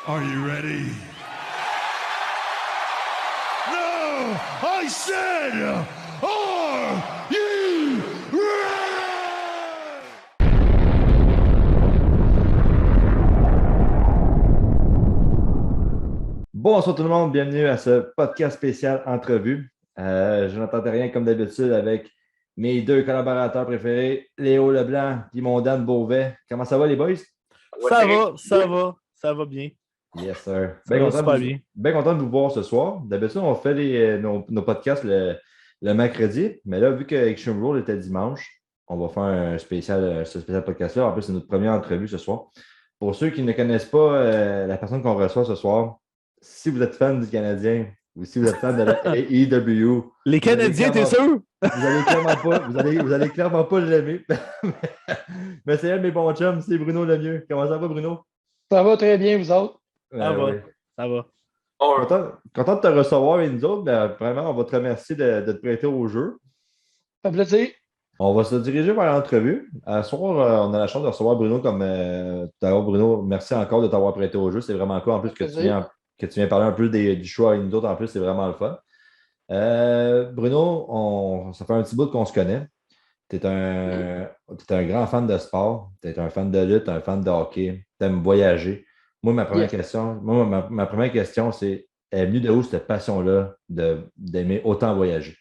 Are you ready? No! I said, are you ready? Bonsoir tout le monde, bienvenue à ce podcast spécial entrevue. Je n'entendais rien comme d'habitude avec mes deux collaborateurs préférés, Léo Leblanc et mon Dan Beauvais. Comment ça va les boys? Ça va bien. Yes, sir. Ça va super bien. Bien content de vous voir ce soir. D'habitude, on fait nos podcasts le mercredi, mais là, vu que Extreme Rule était dimanche, on va faire ce spécial podcast-là. En plus, c'est notre première entrevue ce soir. Pour ceux qui ne connaissent pas la personne qu'on reçoit ce soir, si vous êtes fan du Canadien ou si vous êtes fan de la AEW, les Canadiens, t'es sûr? Vous allez clairement pas l'aimer. Mais c'est un de mes bons chums, c'est Bruno Lemieux. Comment ça va, Bruno? Ça va très bien, vous autres? Ça va. Content de te recevoir et nous autres. Vraiment, on va te remercier de te prêter au jeu. Ça fait plaisir. On va se diriger vers l'entrevue. Ce soir, on a la chance de recevoir Bruno comme tout à l'heure. Bruno, merci encore de t'avoir prêté au jeu. C'est vraiment cool. En plus, que tu viens parler un peu du choix et nous autres. En plus, c'est vraiment le fun. Bruno, ça fait un petit bout qu'on se connaît. Tu es un grand fan de sport. Tu es un fan de lutte, un fan de hockey. Tu aimes voyager. Moi, ma première question, c'est est venue de où cette passion-là d'aimer autant voyager?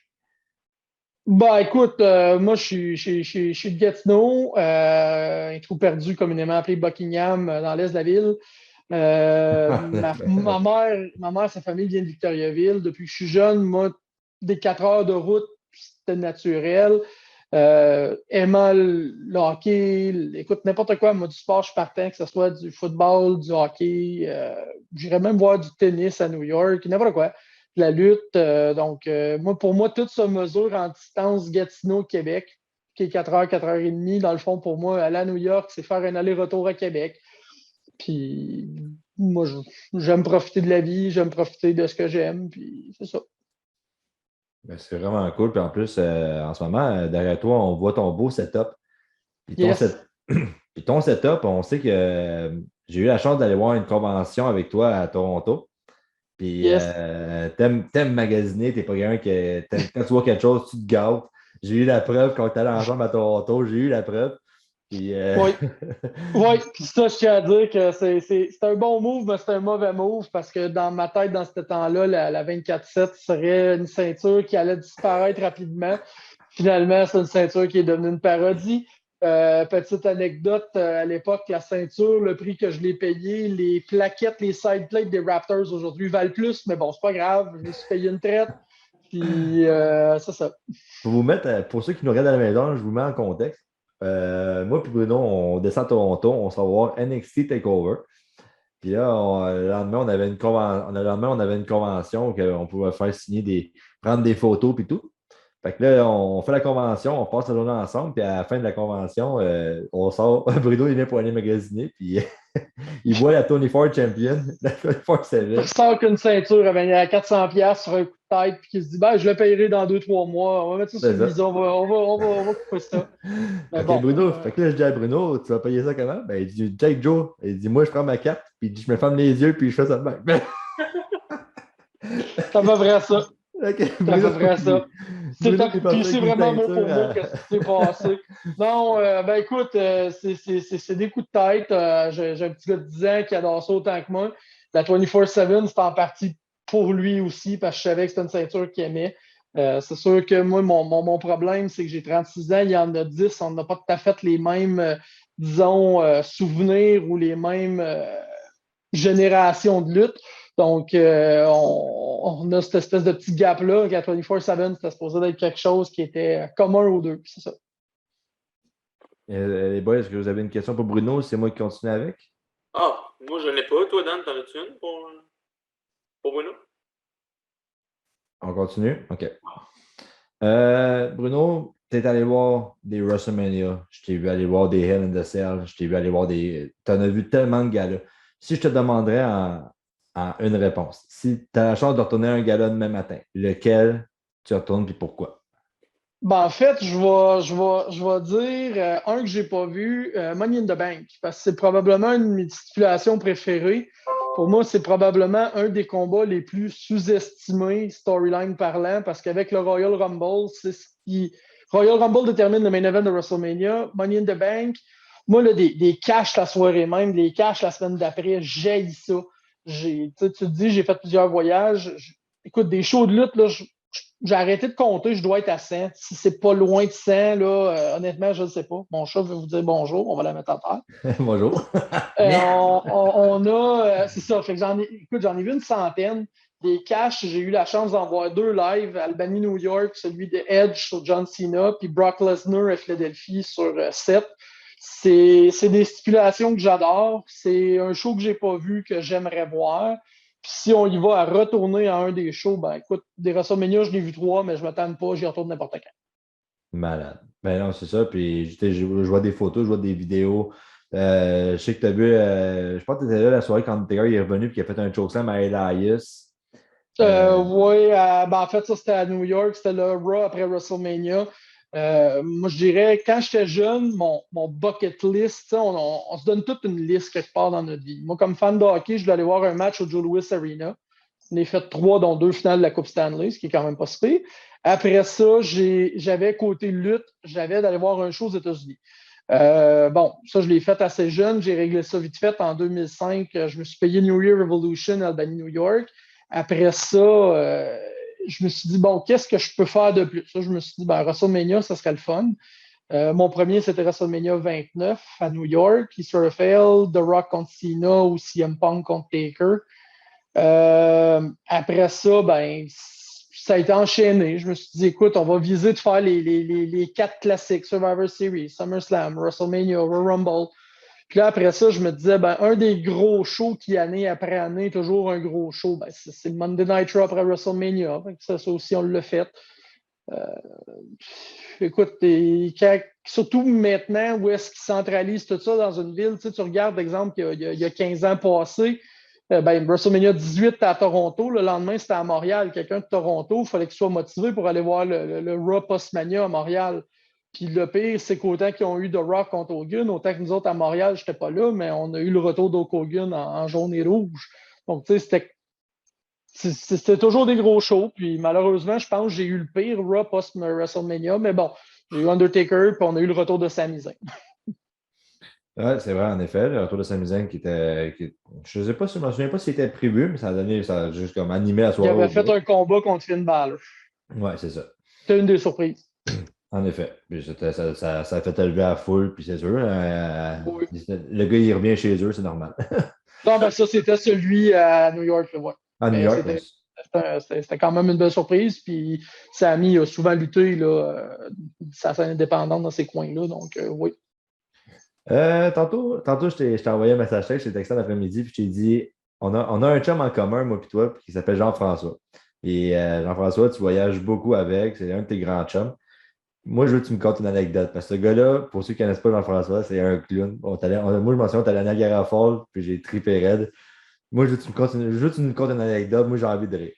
Bah, écoute, moi, je suis de Gatineau, un trou perdu communément appelé Buckingham, dans l'est de la ville. Ma mère, sa famille vient de Victoriaville. Depuis que je suis jeune, moi, des 4 heures de route, c'était naturel. Aimant le hockey, écoute, n'importe quoi, moi, du sport, je partais, que ce soit du football, du hockey, j'irais même voir du tennis à New York, n'importe quoi, de la lutte. Pour moi, tout se mesure en distance Gatineau-Québec, qui est 4 heures, 4 heures et demie. Dans le fond, pour moi, aller à New York, c'est faire un aller-retour à Québec. Puis, moi, j'aime profiter de la vie, j'aime profiter de ce que j'aime, puis c'est ça. Ben, c'est vraiment cool. Puis en plus, en ce moment, derrière toi, on voit ton beau setup. Puis Yes. puis ton setup, on sait que j'ai eu la chance d'aller voir une convention avec toi à Toronto. Puis Yes. t'aimes magasiner, t'es pas quelqu'un quand tu vois quelque chose, tu te gâtes. J'ai eu la preuve quand tu allais ensemble à Toronto, j'ai eu la preuve. Puis, Oui. Oui, puis ça, je tiens à dire que c'est un bon move, mais c'est un mauvais move parce que dans ma tête, dans ce temps-là, la 24/7 serait une ceinture qui allait disparaître rapidement. Finalement, c'est une ceinture qui est devenue une parodie. Petite anecdote, à l'époque, la ceinture, le prix que je l'ai payé, les plaquettes, les side plates des Raptors aujourd'hui valent plus, mais bon, c'est pas grave, je me suis payé une traite. Puis, c'est ça. pour ceux qui nous regardent à la maison, je vous mets en contexte. Moi et Bruno, on descend à Toronto, on s'en va voir NXT TakeOver. Puis là, le lendemain, on avait une convention qu'on pouvait faire prendre des photos et tout. Fait que là, on fait la convention, on passe la journée ensemble, puis à la fin de la convention, on sort. Bruno, il vient pour aller magasiner, puis il voit la 24 Champion, la 24 Seven. Il sort qu'une ceinture à 400$ sur un coup de tête, puis qui se dit, ben, je le payerai dans 2-3 mois, on va mettre ça sur le bison, on va couper ça. Mais OK, bon, Bruno, fait que là, je dis à Bruno, tu vas payer ça comment? Ben, il dit, Jake Joe. Il dit, moi, je prends ma carte, puis il dit, je me ferme les yeux, puis je fais ça de même. ça va vrai ça. OK, Ça va vrai ça. Puis C'est vraiment mot pour mot que c'est passé. Non, ben écoute, c'est des coups de tête. J'ai un petit gars de 10 ans qui adore ça autant que moi. La 24/7, c'est en partie pour lui aussi, parce que je savais que c'était une ceinture qu'il aimait. C'est sûr que moi, mon problème, c'est que j'ai 36 ans, il y en a 10, on n'a pas tout à fait les mêmes, disons, souvenirs ou les mêmes générations de lutte. Donc, on a cette espèce de petit gap-là qu'à 24/7, c'était supposé d'être quelque chose qui était commun aux deux. C'est ça. Les boys, est-ce que vous avez une question pour Bruno? C'est moi qui continue avec? Ah, moi je n'en ai pas. Toi, Dan, t'en as-tu une pour Bruno? On continue? OK. Bruno, tu es allé voir des WrestleMania. Je t'ai vu aller voir des Hell in the Cell. Je t'ai vu aller voir des. Tu en as vu tellement de galas. Si je te demanderais en une réponse, si tu as la chance de retourner à un gala demain matin, lequel tu retournes et pourquoi? Ben, en fait, je vais dire un que je n'ai pas vu, Money in the Bank, parce que c'est probablement une de mes stipulations préférées. Pour moi, c'est probablement un des combats les plus sous-estimés, storyline parlant, parce qu'avec le Royal Rumble, c'est ce qui. Royal Rumble détermine le main event de WrestleMania, Money in the Bank. Moi, là, des cash la soirée même, des cash la semaine d'après, j'haïs ça. Tu te dis, j'ai fait plusieurs voyages. Écoute, des shows de lutte, là, j'ai arrêté de compter, je dois être à 100. Si c'est pas loin de 100, là, honnêtement, je ne sais pas. Mon chat veut vous dire bonjour, on va la mettre à terre. Bonjour. On a, c'est ça, fait que j'en ai vu une centaine. Des cash, j'ai eu la chance d'en voir 2 live, Albany, New York, celui de Edge sur John Cena, puis Brock Lesnar à Philadelphie sur Seth. C'est des stipulations que j'adore. C'est un show que j'ai pas vu, que j'aimerais voir. Puis si on y va à retourner à un des shows, ben écoute, des WrestleMania, je l'ai vu 3, mais je ne m'attends pas, j'y retourne n'importe quand. Malade. Ben non, c'est ça. Puis je vois des photos, je vois des vidéos. Je sais que tu as vu, je pense que tu étais là la soirée quand Taker est revenu et qu'il a fait un chokeslam à Elias. Oui, ben en fait, ça c'était à New York, c'était le Raw après WrestleMania. Moi, je dirais, quand j'étais jeune, mon bucket list, on se donne toute une liste quelque part dans notre vie. Moi, comme fan de hockey, je voulais aller voir un match au Joe Louis Arena. On a fait 3, dont 2 finales de la Coupe Stanley, ce qui est quand même pas si pire. Après ça, j'avais côté lutte, j'avais d'aller voir un show aux États-Unis. Bon, ça, je l'ai fait assez jeune. J'ai réglé ça vite fait en 2005. Je me suis payé New Year Revolution à Albany, New York. Après ça, je me suis dit, bon, qu'est-ce que je peux faire de plus? Ça, je me suis dit, ben, WrestleMania, ça serait le fun. Mon premier, c'était WrestleMania 29 à New York. Easter Fail, The Rock contre Cena ou CM Punk contre Taker. Après ça, ben, ça a été enchaîné. Je me suis dit, écoute, on va viser de faire les 4 classiques, Survivor Series, SummerSlam, WrestleMania, Royal Rumble. Puis là, après ça, je me disais, ben, un des gros shows qui, année après année, toujours un gros show, ben, c'est le Monday Night Raw après WrestleMania. Ça aussi, on l'a fait. Écoute, surtout maintenant, où est-ce qu'ils centralisent tout ça dans une ville? Tu regardes, par exemple, il y a 15 ans passés, ben, WrestleMania 18 était à Toronto. Le lendemain, c'était à Montréal. Quelqu'un de Toronto, il fallait qu'il soit motivé pour aller voir le Raw Post-Mania à Montréal. Puis le pire, c'est qu'autant qu'ils ont eu The Rock contre Hogan, autant que nous autres à Montréal, je n'étais pas là, mais on a eu le retour d'Hulk Hogan en jaune et rouge. Donc, tu sais, c'était toujours des gros shows. Puis malheureusement, je pense que j'ai eu le pire Raw post-WrestleMania. Mais bon, j'ai eu Undertaker, puis on a eu le retour de Sami Zayn. Ouais, c'est vrai, en effet, le retour de Sami Zayn je ne sais pas, je me souviens pas s'il était prévu, mais ça a juste comme animé la Il soirée. avait fait un combat contre Finn Balor. Ouais, c'est ça. C'était une des surprises. En effet. Puis ça a fait élever la foule, puis c'est sûr. Oui. Le gars, il revient chez eux, c'est normal. Non, ben ça, c'était celui à New York. Ouais. À New York, c'était quand même une belle surprise. Puis Sami a souvent lutté là, sa scène indépendante dans ces coins-là. Donc, oui. Tantôt je t'ai envoyé un message texte, je t'ai texté l'après-midi, puis je t'ai dit on a un chum en commun, moi et toi, qui s'appelle Jean-François. Et Jean-François, tu voyages beaucoup avec, c'est un de tes grands chums. Moi, je veux que tu me contes une anecdote. Parce que ce gars-là, pour ceux qui ne connaissent pas Jean-François, c'est un clown. Moi, je mentionne, tu allé à Niagara Falls, puis j'ai trippé raide. Moi, je veux que tu me contes une anecdote. Moi, j'ai envie de rire.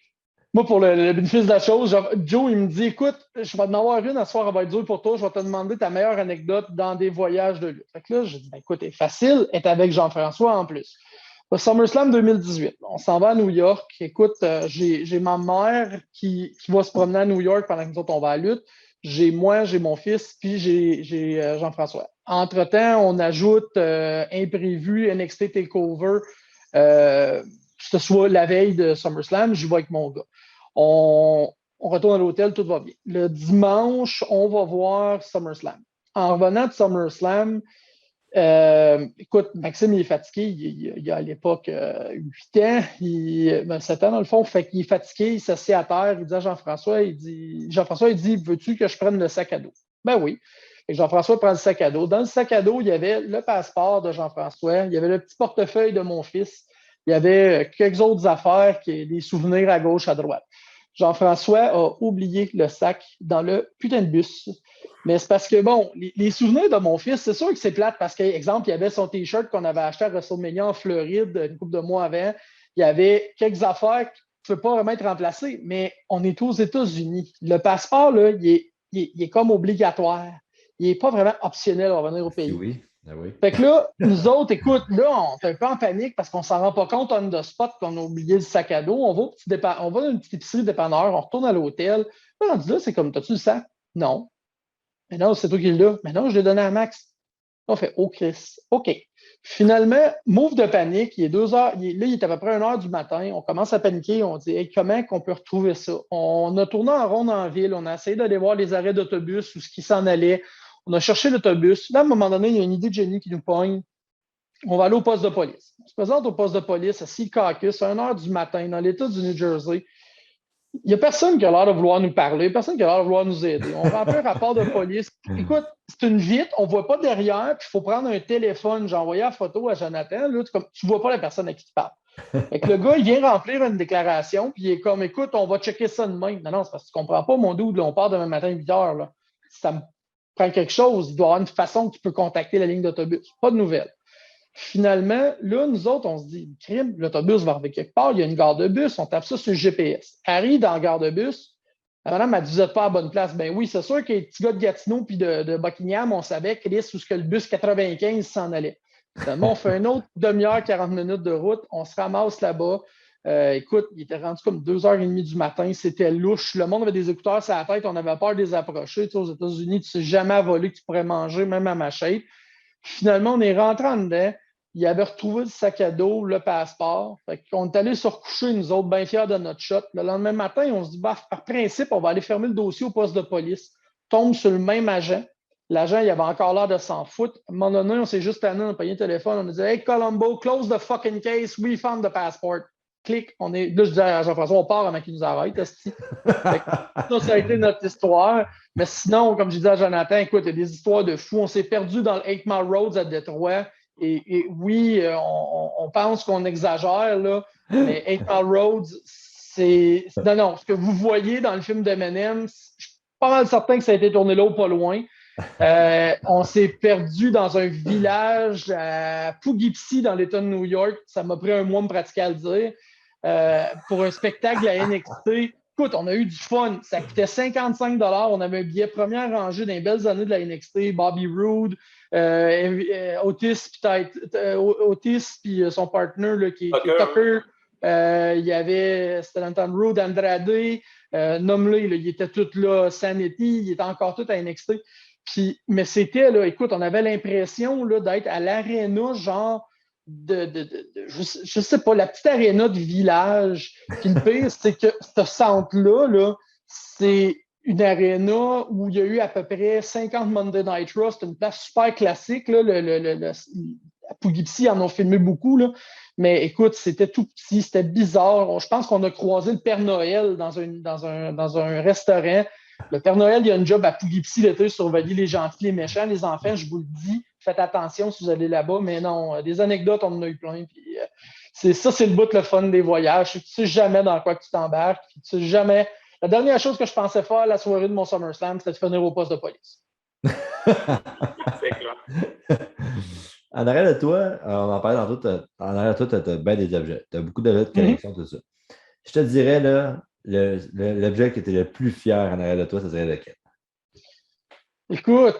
Moi, pour le bénéfice de la chose, Joe, il me dit, écoute, je vais en avoir une à ce soir, elle va être dure pour toi. Je vais te demander ta meilleure anecdote dans des voyages de lutte. Fait que là, je dis, ben, écoute, c'est facile, est avec Jean-François en plus. Le SummerSlam 2018, on s'en va à New York. Écoute, j'ai ma mère qui va se promener à New York pendant que nous autres, on va à la lutte. J'ai mon fils, puis j'ai Jean-François. Entre-temps, on ajoute imprévu NXT TakeOver, que ce soit la veille de SummerSlam, j'y vais avec mon gars. On retourne à l'hôtel, tout va bien. Le dimanche, on va voir SummerSlam. En revenant de SummerSlam, écoute, Maxime, il est fatigué. Il a à l'époque 8 ans, 7 ans dans le fond. Fait qu'il est fatigué, il s'assied à terre. Il dit à Jean-François, il dit, veux-tu que je prenne le sac à dos? Ben oui. Et Jean-François prend le sac à dos. Dans le sac à dos, il y avait le passeport de Jean-François, il y avait le petit portefeuille de mon fils, il y avait quelques autres affaires, des souvenirs à gauche, à droite. Jean-François a oublié le sac dans le putain de bus. Mais c'est parce que, bon, les souvenirs de mon fils, c'est sûr que c'est plate parce qu'exemple, il y avait son T-shirt qu'on avait acheté à WrestleMania en Floride une couple de mois avant. Il y avait quelques affaires qui ne peuvent pas vraiment être remplacées, mais on est aux États-Unis. Le passeport, là, il est comme obligatoire. Il n'est pas vraiment optionnel à revenir au pays. Oui. Ah oui. Fait que là, nous autres, écoute, là, on est un peu en panique parce qu'on s'en rend pas compte on the spot qu'on a oublié le sac à dos. On va dans une petite épicerie dépanneur, on retourne à l'hôtel. Là, rendu là, c'est comme, t'as-tu le sac? Non. Mais non, c'est toi qui l'as. Mais non, je l'ai donné à Max. On fait, oh Chris, OK. Finalement, move de panique, il est 2 heures, là, il est à peu près 1 heure du matin. On commence à paniquer, on dit, hey, comment qu'on peut retrouver ça? On a tourné en rond en ville, on a essayé d'aller voir les arrêts d'autobus ou ce qui s'en allait. On a cherché l'autobus. Là, à un moment donné, il y a une idée de génie qui nous pogne. On va aller au poste de police. On se présente au poste de police à Sea Caucus à 1 heure du matin dans l'État du New Jersey. Il n'y a personne qui a l'air de vouloir nous parler, personne qui a l'air de vouloir nous aider. On remplit un rapport de police. Écoute, c'est une vitre, on ne voit pas derrière, puis il faut prendre un téléphone. J'ai envoyé la photo à Jonathan. Là, tu ne vois pas la personne à qui tu parles. Fait que le gars, il vient remplir une déclaration, puis il est comme, écoute, on va checker ça demain. Non, c'est parce que tu ne comprends pas, mon dude, là, on part demain matin à 8 heures. Là. Si ça me prend quelque chose, il doit y avoir une façon que tu peux contacter la ligne d'autobus. Pas de nouvelles. Finalement, là, nous autres, on se dit, crime, l'autobus va arriver quelque part, il y a une gare de bus, on tape ça sur le GPS. Arrive dans la gare de bus, la madame m'a dit, vous n'êtes pas à la bonne place. Ben oui, c'est sûr que les petits gars de Gatineau puis de Buckingham, on savait que où ce que le bus 95 s'en allait. Finalement, on fait une autre demi-heure, 40 minutes de route, on se ramasse là-bas. Écoute, il était rendu comme 2h30 du matin, c'était louche. Le monde avait des écouteurs sur la tête, on avait peur de les approcher. Tu sais, aux États-Unis, tu ne sais jamais à voler que tu pourrais manger, même à ma shape. Finalement, on est rentré en dedans. Il avait retrouvé le sac à dos, le passeport. Fait qu'on est allé se recoucher, nous autres, bien fiers de notre shot. Le lendemain matin, on se dit, bah, par principe, on va aller fermer le dossier au poste de police. Tombe sur le même agent. L'agent, il avait encore l'air de s'en foutre. À un moment donné, on s'est juste tanné, on a payé le téléphone. On a dit, hey, Colombo, close the fucking case. We found the passport. Clic. Là, je dis à Jean-François, on part avant qu'il nous arrête. Ça a été notre histoire. Mais sinon, comme je disais à Jonathan, écoute, il y a des histoires de fous. On s'est perdu dans le 8 Mile Roads à Détroit. Et oui, on pense qu'on exagère, là, mais 8 Mile Roads, c'est. Non, ce que vous voyez dans le film d'Eminem, je suis pas mal certain que ça a été tourné là ou pas loin. On s'est perdu dans un village à Poughkeepsie, dans l'État de New York. Ça m'a pris un mois de me pratiquer à le dire. Pour un spectacle de la NXT. Écoute, on a eu du fun. Ça coûtait 55 $. On avait un billet première rangée dans les belles années de la NXT. Bobby Roode, Otis puis son partner là, qui est Tucker. Il y avait Stanton Roode, Andrade, nomme-le, il était tout là, Sanity, il était encore tout à NXT. Mais c'était, là, écoute, on avait l'impression là, d'être à l'aréna, genre, je sais pas, la petite aréna de village. Puis le pire, c'est que ce centre-là, là, c'est une aréna où il y a eu à peu près 50 Monday Night Raw. C'est une place super classique. Là, à Poughkeepsie, ils en ont filmé beaucoup. Là. Mais écoute, c'était tout petit, c'était bizarre. Je pense qu'on a croisé le Père Noël dans un restaurant. Le Père Noël, il y a une job à Poughkeepsie l'été, surveiller les gentils, les méchants, les enfants, je vous le dis. Faites attention si vous allez là-bas, mais non, des anecdotes, on en a eu plein. Puis, c'est le bout, le fun des voyages. Tu ne sais jamais dans quoi tu t'embarques. Tu sais jamais. La dernière chose que je pensais faire à la soirée de mon SummerSlam, c'était de finir au poste de police. C'est clair. En arrière de toi, on en parlait dans tout. En arrière de toi, tu as bien des objets. Tu as beaucoup d'objets de collection, tout ça. Je te dirais, là, l'objet qui était le plus fier en arrière de toi, ça serait lequel? Écoute,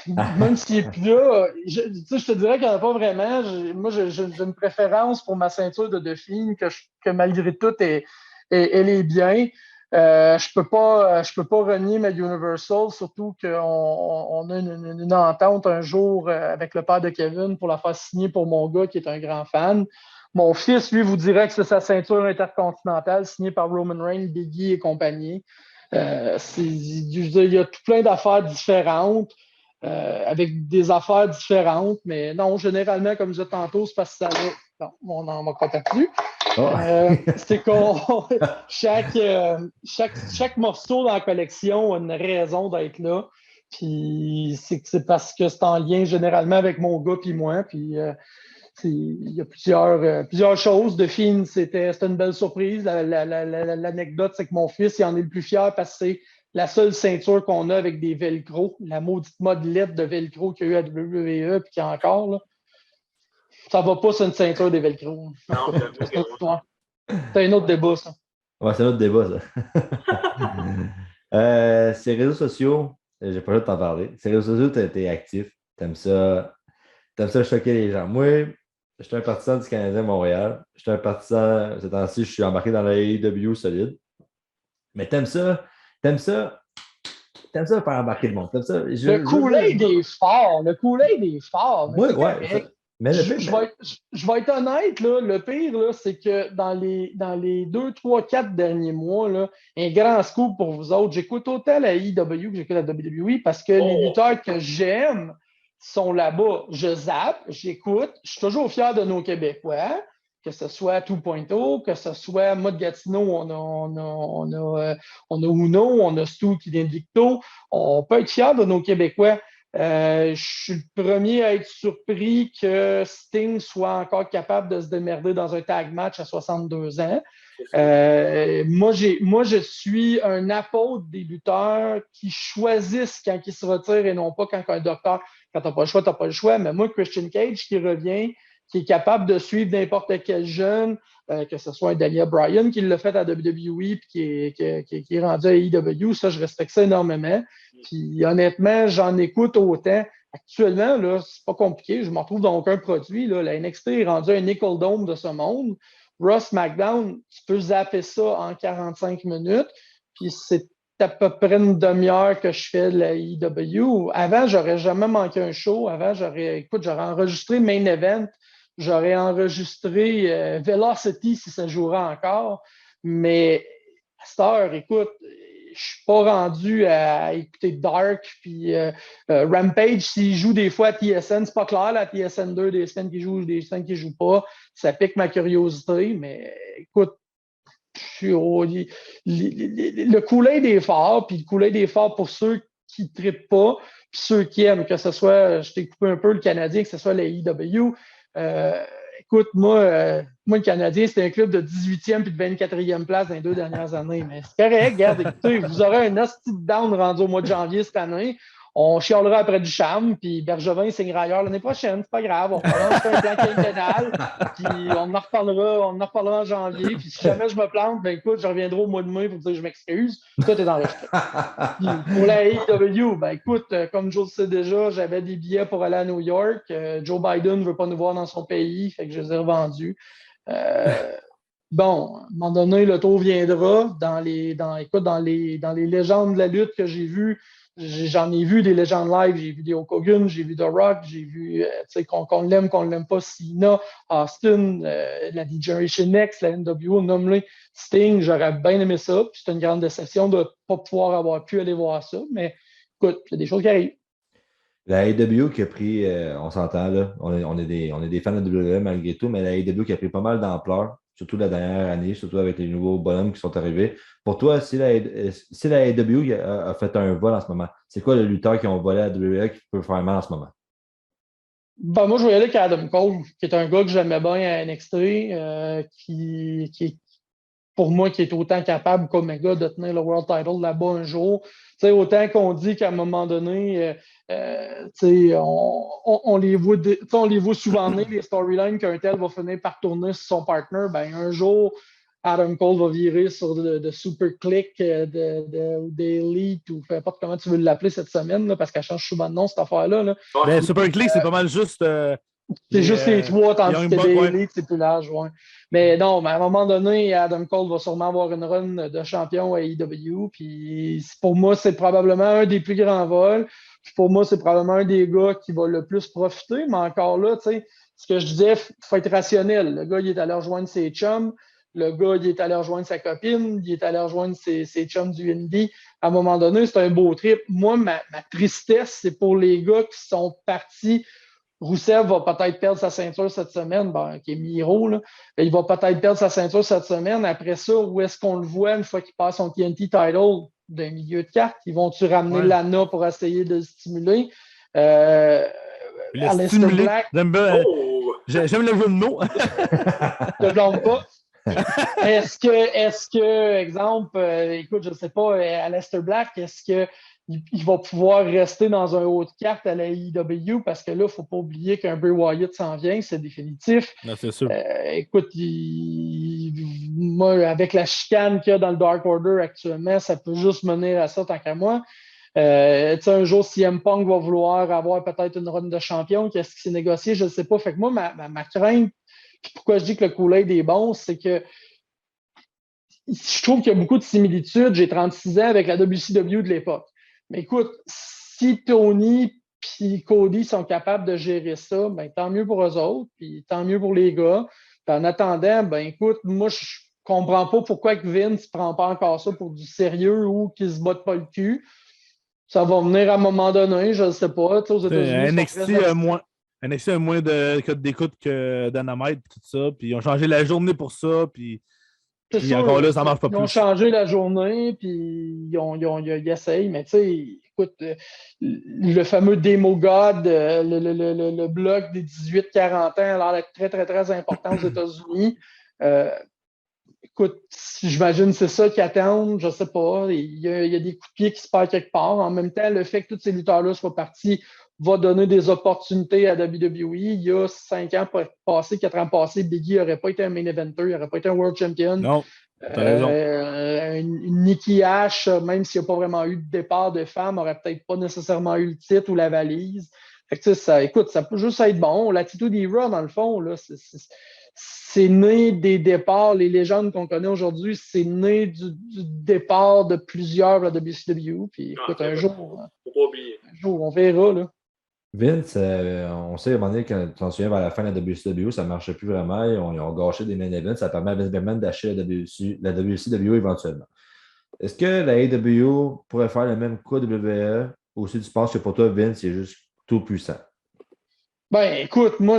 même s'il n'est plus là, je te dirais qu'il n'y en a pas vraiment. Moi, j'ai une préférence pour ma ceinture de Dauphine que malgré tout, elle est bien. Je peux pas renier ma Universal, surtout qu'on a une entente un jour avec le père de Kevin pour la faire signer pour mon gars qui est un grand fan. Mon fils, lui, vous dirait que c'est sa ceinture intercontinentale signée par Roman Reigns, Biggie et compagnie. Il y a tout plein d'affaires différentes, avec des affaires différentes, mais non, généralement, comme je disais tantôt, c'est parce que ça va. Non, on n'en contacte plus. C'est qu'on chaque morceau dans la collection a une raison d'être là. Puis c'est parce que c'est en lien généralement avec mon gars puis moi. Puis il y a plusieurs choses. De film, c'était une belle surprise. L'anecdote, c'est que mon fils, il en est le plus fier parce que c'est la seule ceinture qu'on a avec des velcro, la maudite modelette de velcro qu'il y a eu à WWE puis qu'il y a encore. Là. Ça va pas sur une ceinture des velcro. Non, C'est un autre débat, ça. Ouais, c'est un autre débat, ça. Ces réseaux sociaux, j'ai pas le temps de t'en parler. Ces réseaux sociaux, tu es actif, tu aimes ça. T'aimes ça choquer les gens. Moi, je suis un partisan du Canadien de Montréal. Je suis un partisan, ces temps-ci, je suis embarqué dans la AEW solide. Mais t'aimes ça, t'aimes ça faire embarquer le monde. T'aimes ça. Le Kool-Aid est fort. Le Kool-Aid est fort. Mais Oui, c'est ouais. correct. Mais le Je vais être honnête, là, le pire, là, c'est que dans les 2, 3, 4 derniers mois, là, un grand scoop pour vous autres, j'écoute autant la IW que j'écoute la WWE parce que les lutteurs que j'aime sont là-bas. Je zappe, j'écoute, je suis toujours fier de nos Québécois, que ce soit 2.0, que ce soit moi de Gatineau, on a Uno, on a Stu qui vient de Victo. On peut être fier de nos Québécois. Je suis le premier à être surpris que Sting soit encore capable de se démerder dans un tag match à 62 ans. Moi, je suis un apôtre des lutteurs qui choisissent quand ils se retirent et non pas quand un docteur, quand tu n'as pas le choix, tu n'as pas le choix. Mais moi, Christian Cage qui revient, qui est capable de suivre n'importe quel jeune, que ce soit un Daniel Bryan qui l'a fait à WWE puis qui est rendu à AEW, ça, je respecte ça énormément. Puis honnêtement, j'en écoute autant. Actuellement, là, c'est pas compliqué. Je ne me retrouve dans aucun produit. Là. La NXT est rendue un Nickel Dome de ce monde. Ross McDown, tu peux zapper ça en 45 minutes. Puis c'est à peu près une demi-heure que je fais de la EW. Avant, j'aurais jamais manqué un show. Avant, j'aurais enregistré Main Event. J'aurais enregistré Velocity si ça jouerait encore. Mais à cette heure, écoute, je suis pas rendu à écouter Dark puis Rampage s'il joue des fois à TSN, c'est pas clair la TSN 2 des semaines qui jouent, des semaines qui jouent pas, ça pique ma curiosité, mais écoute, le Kool-Aid est fort, puis le Kool-Aid est fort pour ceux qui ne trippent pas, puis ceux qui aiment, que ce soit, je t'ai coupé un peu le Canadien, que ce soit la IW. Écoute, moi, le Canadien, c'était un club de 18e puis de 24e place dans les 2 dernières années. Mais c'est correct, regarde, écoutez, vous aurez un hostie de down rendu au mois de janvier cette année. On chialera après du charme, puis Bergevin signera ailleurs l'année prochaine. C'est pas grave, on relance un plan quinquennal, puis on en reparlera en janvier. Puis si jamais je me plante, ben écoute, je reviendrai au mois de mai pour dire que je m'excuse. Tout est enregistré. Puis pour la AEW, ben écoute, comme Joe le sait déjà, j'avais des billets pour aller à New York. Joe Biden ne veut pas nous voir dans son pays, fait que je les ai revendus. Bon, à un moment donné, le tour viendra dans les légendes de la lutte que j'ai vues. J'en ai vu des légendes live, j'ai vu des Hulk Hogan, j'ai vu The Rock, j'ai vu, qu'on l'aime pas, Cena, Austin, la Generation Next, la NWO, nomme-les, Sting, j'aurais bien aimé ça. Puis c'est une grande déception de ne pas pouvoir avoir pu aller voir ça, mais écoute, il y a des choses qui arrivent. La AEW qui a pris, on s'entend là, on est des fans de WWE malgré tout, mais la AEW qui a pris pas mal d'ampleur, surtout la dernière année, surtout avec les nouveaux bonhommes qui sont arrivés. Pour toi, si la AEW a fait un vol en ce moment, c'est quoi le lutteur qui ont volé à la WWE qui peut faire mal en ce moment? Ben, moi, je vais y aller avec Adam Cole, qui est un gars que j'aimais bien à NXT, qui est pour moi, qui est autant capable qu'Omega de tenir le World Title là-bas un jour. T'sais, autant qu'on dit qu'à un moment donné, on les voit souvent venir, les storylines qu'un tel va finir par tourner sur son partner. Ben, un jour, Adam Cole va virer sur de Super Click, d'Elite, ou peu importe comment tu veux l'appeler cette semaine, là, parce qu'elle change souvent de nom, cette affaire-là. Là. Ben, Super Click, c'est pas mal juste. C'est juste les trois, tandis que Buck, Elite, c'est plus large. Ouais. Mais non, mais à un moment donné, Adam Cole va sûrement avoir une run de champion à AEW. Puis pour moi, c'est probablement un des plus grands vols. Puis pour moi, c'est probablement un des gars qui va le plus profiter. Mais encore là, tu sais, ce que je disais, il faut être rationnel. Le gars, il est allé rejoindre ses chums. Le gars, il est allé rejoindre sa copine. Il est allé rejoindre ses chums du Indie. À un moment donné, c'est un beau trip. Moi, ma tristesse, c'est pour les gars qui sont partis. Rousseff va peut-être perdre sa ceinture cette semaine, qui est Miro. Là. Il va peut-être perdre sa ceinture cette semaine. Après ça, où est-ce qu'on le voit une fois qu'il passe son TNT title d'un milieu de carte? Ils vont-tu ramener Lana pour essayer de le stimuler? Aleister Black. J'aime le jeu de mots. Je ne blâme pas. Est-ce que, exemple, écoute, je ne sais pas, Aleister Black, est-ce que il va pouvoir rester dans un haut de carte à la IW parce que là, il ne faut pas oublier qu'un Bray Wyatt s'en vient, c'est définitif. Non, c'est sûr. Écoute, moi, avec la chicane qu'il y a dans le Dark Order actuellement, ça peut juste mener à ça tant qu'à moi. Un jour, CM Punk va vouloir avoir peut-être une run de champion, qu'est-ce qui s'est négocié, je ne sais pas. Fait que moi, ma crainte, puis pourquoi je dis que le Kool-Aid est bon, c'est que je trouve qu'il y a beaucoup de similitudes. J'ai 36 ans avec la WCW de l'époque. Mais écoute, si Tony et Cody sont capables de gérer ça, ben, tant mieux pour eux autres, puis tant mieux pour les gars. Puis en attendant, ben écoute, moi, je comprends pas pourquoi que Vince ne prend pas encore ça pour du sérieux ou qu'il se botte pas le cul. Ça va venir à un moment donné, je ne sais pas. Aux États-Unis, NXT a moins de code d'écoute que Dynamite, tout ça. Puis ils ont changé la journée pour ça. Puis encore là, ça ne marche pas plus. Ils ont changé la journée, puis ils essayent. Mais tu sais, écoute, le fameux Demo God, le bloc des 18-40 ans, a l'air d'être très, très, très important aux États-Unis. Écoute, j'imagine que c'est ça qu'ils attendent, je ne sais pas. Il y a des coups de pied qui se passent quelque part. En même temps, le fait que tous ces lutteurs-là soient partis va donner des opportunités à WWE. Il y a 5 ans passés, 4 ans passés, Biggie n'aurait pas été un main eventer, il n'aurait pas été un world champion. Non, t'as raison. Nikki Ash, même s'il n'y a pas vraiment eu de départ de femme, n'aurait peut-être pas nécessairement eu le titre ou la valise. Fait que, écoute, ça peut juste être bon. L'attitude Era, dans le fond, là, c'est né des départs. Les légendes qu'on connaît aujourd'hui, c'est né du départ de plusieurs à WCW. Puis écoute, un jour, on verra. Là. Vince, on sait à un moment donné, quand tu t'en souviens, vers la fin de la WCW, ça ne marchait plus vraiment. Ils ont gâché des main events. Ça permet à Vince McMahon d'acheter la WCW éventuellement. Est-ce que la AEW pourrait faire le même coup de WWE ou si tu penses que pour toi, Vince, il est juste tout puissant? Ben, écoute, moi,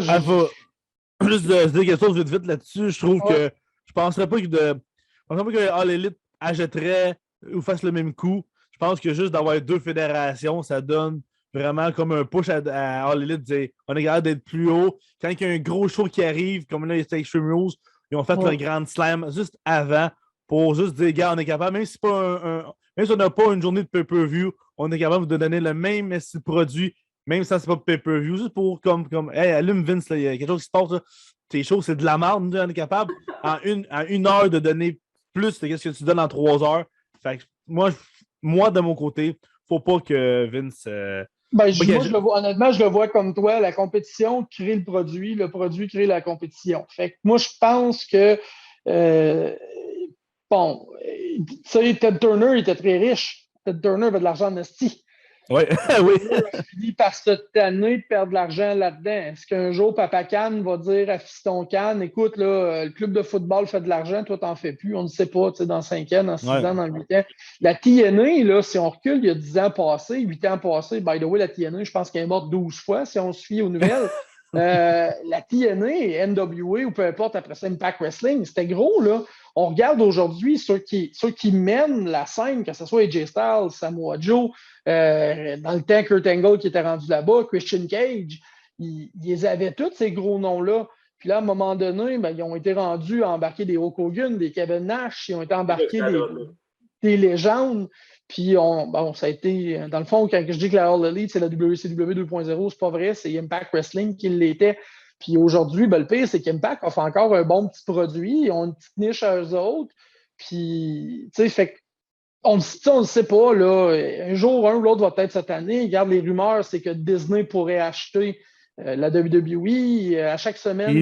Juste de dire quelque chose vite là-dessus, je trouve que je penserais pas que All Elite achèterait ou fasse le même coup. Je pense que juste d'avoir 2 fédérations, ça donne vraiment comme un push à All Elite. On est capable d'être plus haut. Quand il y a un gros show qui arrive, comme là, c'était Extreme Rules, ils ont fait leur Grand Slam juste avant pour juste dire, gars, on est capable, même si on n'a pas une journée de pay-per-view, on est capable de donner le même produit, même si ça c'est pas pay-per-view, juste pour comme hey, allume Vince, il y a quelque chose qui se passe, là. Tes shows, c'est de la merde, on est capable en une heure de donner plus de ce que tu donnes en 3 heures. Fait que moi, de mon côté, faut pas que Vince. Honnêtement, je le vois comme toi, la compétition crée le produit crée la compétition. Fait que moi, je pense que tu sais, Ted Turner était très riche. Ted Turner avait de l'argent en esti. Oui, oui. Il finit par se tanner de perdre de l'argent là-dedans. Est-ce qu'un jour, Papa Can va dire à Fiston Can, écoute, là, le club de football fait de l'argent, toi, t'en fais plus. On ne sait pas, dans 5 ans, dans 6 ans, dans 8 ans. La TNA, là, si on recule, il y a 10 ans passés, 8 ans passés, by the way, la TNA, je pense qu'elle est morte 12 fois, si on se fie aux nouvelles. La TNA, NWA ou peu importe, après ça, Impact Wrestling, c'était gros, là. On regarde aujourd'hui ceux qui mènent la scène, que ce soit AJ Styles, Samoa Joe, dans le temps, Kurt Angle qui était rendu là-bas, Christian Cage, ils avaient tous ces gros noms-là. Puis là, à un moment donné, ben, ils ont été rendus à embarquer des Hulk Hogan, des Kevin Nash, ils ont été embarqués des légendes. Puis ça a été, dans le fond, quand je dis que la All Elite, c'est la WCW 2.0, c'est pas vrai, c'est Impact Wrestling qui l'était. Puis aujourd'hui, ben, le pire, c'est qu'Impact offre encore un bon petit produit. Ils ont une petite niche à eux autres. Puis, tu sais, fait on ne sait pas, là. Un jour, un ou l'autre va peut-être cette année. Regarde, les rumeurs, c'est que Disney pourrait acheter la WWE à chaque semaine.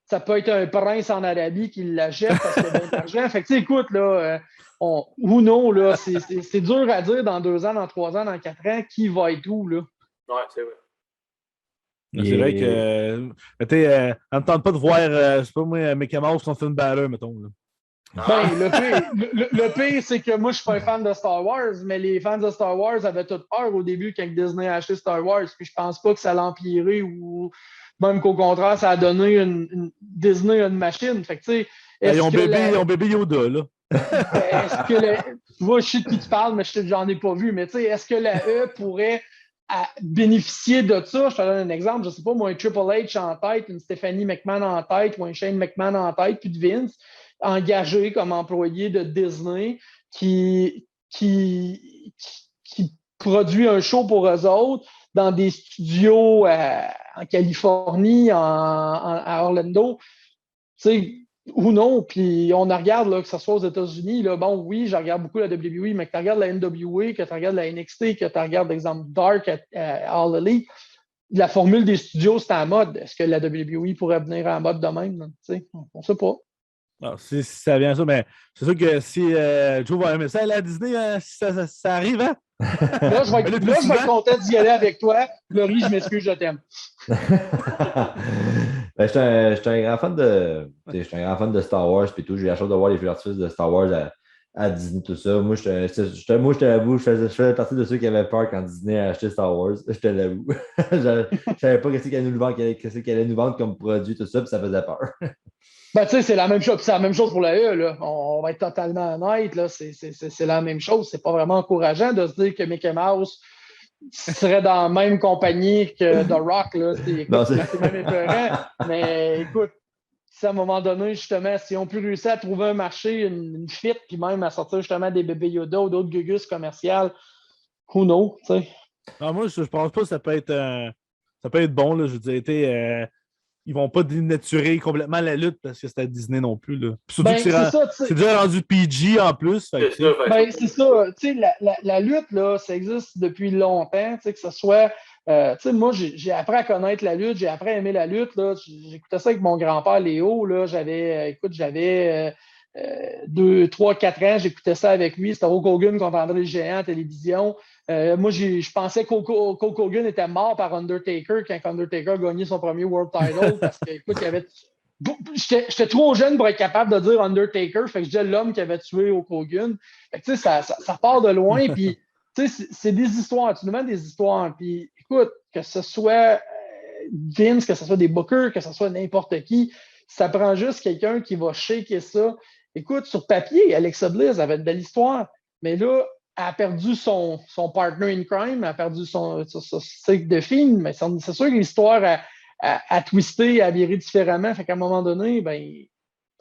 Ça peut être un prince en Arabie qui l'achète parce qu'il a bien d'argent. Fait que, tu sais, écoute, là, ou non, là, c'est dur à dire dans 2 ans, dans 3 ans, dans 4 ans, qui va être où, là. Ouais, c'est vrai. C'est vrai que on ne tente pas de voir, c'est pas moi, Mickey Mouse son film Balor, mettons. Là. Ben, le pire, c'est que moi, je suis pas un fan de Star Wars, mais les fans de Star Wars avaient toute peur au début quand Disney a acheté Star Wars. Puis je pense pas que ça l'empirait ou même qu'au contraire, ça a donné Disney une machine. Fait que, tu sais, ils ont bébé Yoda, là. Moi, je sais de qui tu parles, mais j'en ai pas vu. Mais tu sais, est-ce que la E pourrait bénéficier de ça? Je te donne un exemple. Je sais pas, moi, un Triple H en tête, une Stephanie McMahon en tête ou un Shane McMahon en tête, puis de Vince, engagé comme employé de Disney qui produit un show pour eux autres dans des studios en Californie, à Orlando. Tu sais, ou non. Puis on en regarde, là, que ce soit aux États-Unis, là, bon, oui, je regarde beaucoup la WWE, mais que tu regardes la NWA, que tu regardes la NXT, que tu regardes, par exemple, Dark à All Elite, la formule des studios, c'est en mode. Est-ce que la WWE pourrait venir en mode de même? On ne sait pas. Alors, si ça vient à ça, mais c'est sûr que si Joe va aimer ça, aller à Disney, si ça arrive, hein? Là, je vais Elle est être, plus là, je vais être souvent. content d'y aller avec toi. Laurie, je m'excuse, je t'aime. Ben, j'étais un grand fan de. J'étais un grand fan de Star Wars puis tout. J'ai eu la chance de voir les feux d'artifice de Star Wars à Disney, tout ça. Moi, je t'avoue, je faisais partie de ceux qui avaient peur quand Disney a acheté Star Wars. Je te l'avoue. Je savais pas qu'est-ce qu'elle allait nous vendre comme produit, tout ça, puis ça faisait peur. Ben, tu sais, c'est la même chose. C'est la même chose pour la E, là. On va être totalement honnête, là. C'est la même chose. C'est pas vraiment encourageant de se dire que Mickey Mouse serait dans la même compagnie que The Rock, là. Non, Écoute, c'est même épeurant. Mais écoute, si à un moment donné, justement, si on peut réussir à trouver un marché, une fit, puis même à sortir justement des bébés Yoda ou d'autres gugus commerciales, who knows, tu sais. Non, moi, je pense pas que ça peut être bon, là. Je veux dire, ils vont pas dénaturer complètement la lutte parce que c'est à Disney non plus, là. Puis surtout Ben, que c'est ça, tu sais. c'est déjà rendu PG en plus. Fait que, C'est ça, fait. Ben, c'est ça. Tu sais, la lutte, là, ça existe depuis longtemps. Tu sais, que ce soit. Tu sais, moi, j'ai appris à connaître la lutte, j'ai appris à aimer la lutte. Là. J'écoutais ça avec mon grand-père Léo. Là. J'avais 2, 3, 4 ans. J'écoutais ça avec lui. C'était Hulk Hogan contre André le Géant à la télévision. Moi, je pensais qu'Hulk Hogan était mort par Undertaker quand Undertaker a gagné son premier World Title parce que, écoute, il y avait. J'étais trop jeune pour être capable de dire Undertaker, fait que je disais l'homme qui avait tué Hulk Hogan. Fait que, ça part de loin, puis c'est des histoires, tu nous demandes des histoires. Puis écoute, que ce soit Vince, que ce soit des bookers, que ce soit n'importe qui, ça prend juste quelqu'un qui va shaker ça. Écoute, sur papier, Alexa Bliss avait une belle histoire, mais là, elle a perdu son partner in crime, elle a perdu son cycle de film, mais c'est sûr que l'histoire à twister, à virer différemment. Fait qu'à un moment donné, ben,